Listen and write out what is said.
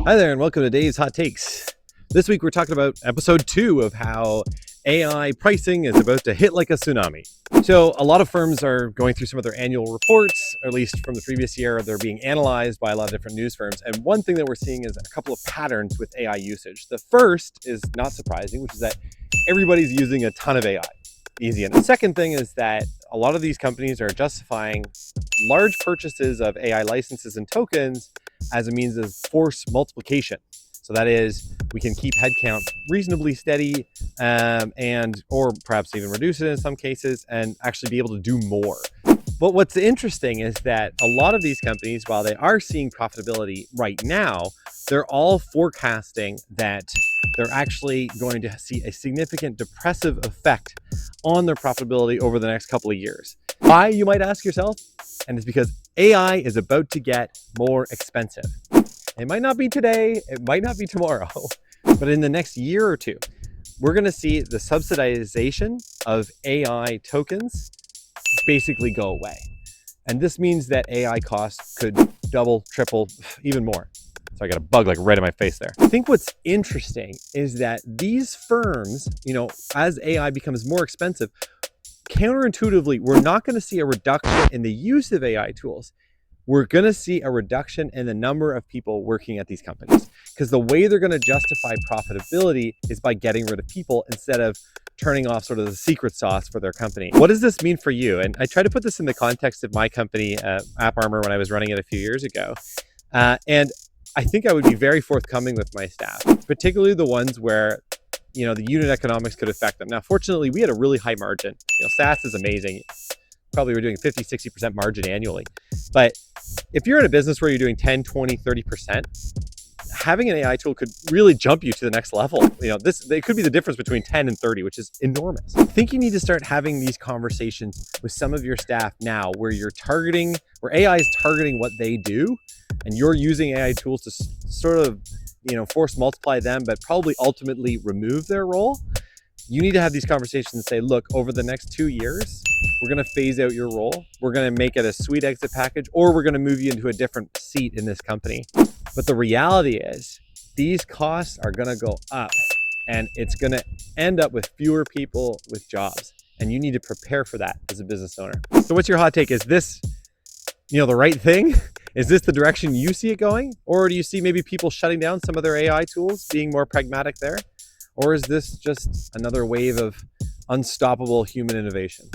Hi there, and welcome to Dave's Hot Takes. This week we're talking about episode 2 of how AI pricing is about to hit like a tsunami. So a lot of firms are going through some of their annual reports, or at least from the previous year. They're being analyzed by a lot of different news firms. And one thing that we're seeing is a couple of patterns with AI usage. The first is not surprising, which is that everybody's using a ton of AI. Easy. And the second thing is that a lot of these companies are justifying large purchases of AI licenses and tokens as a means of force multiplication. So that is, we can keep headcount reasonably steady or perhaps even reduce it in some cases and actually be able to do more. But what's interesting is that a lot of these companies, while they are seeing profitability right now, they're all forecasting that they're actually going to see a significant depressive effect on their profitability over the next couple of years. Why, you might ask yourself? And it's because AI is about to get more expensive. It might not be today, it might not be tomorrow, but in the next year or two, we're going to see the subsidization of AI tokens basically go away. And this means that AI costs could double, triple, even more. So I got a bug like right in my face there. I think what's interesting is that these firms, as AI becomes more expensive, counterintuitively, we're not going to see a reduction in the use of AI tools. We're going to see a reduction in the number of people working at these companies, because the way they're going to justify profitability is by getting rid of people instead of turning off sort of the secret sauce for their company. What does this mean for you? And I try to put this in the context of my company, AppArmor, when I was running it a few years ago. And I think I would be very forthcoming with my staff, particularly the ones where the unit economics could affect them. Now, fortunately, we had a really high margin. SaaS is amazing. Probably we're doing 50, 60% margin annually. But if you're in a business where you're doing 10, 20, 30%, having an AI tool could really jump you to the next level. It could be the difference between 10 and 30, which is enormous. I think you need to start having these conversations with some of your staff now where AI is targeting what they do, and you're using AI tools to sort of, force multiply them, but probably ultimately remove their role. You need to have these conversations and say, look, over the next 2 years, we're going to phase out your role. We're going to make it a sweet exit package, or we're going to move you into a different seat in this company. But the reality is these costs are going to go up, and it's going to end up with fewer people with jobs. And you need to prepare for that as a business owner. So what's your hot take? Is this, the right thing? Is this the direction you see it going? Or do you see maybe people shutting down some of their AI tools, being more pragmatic there? Or is this just another wave of unstoppable human innovation?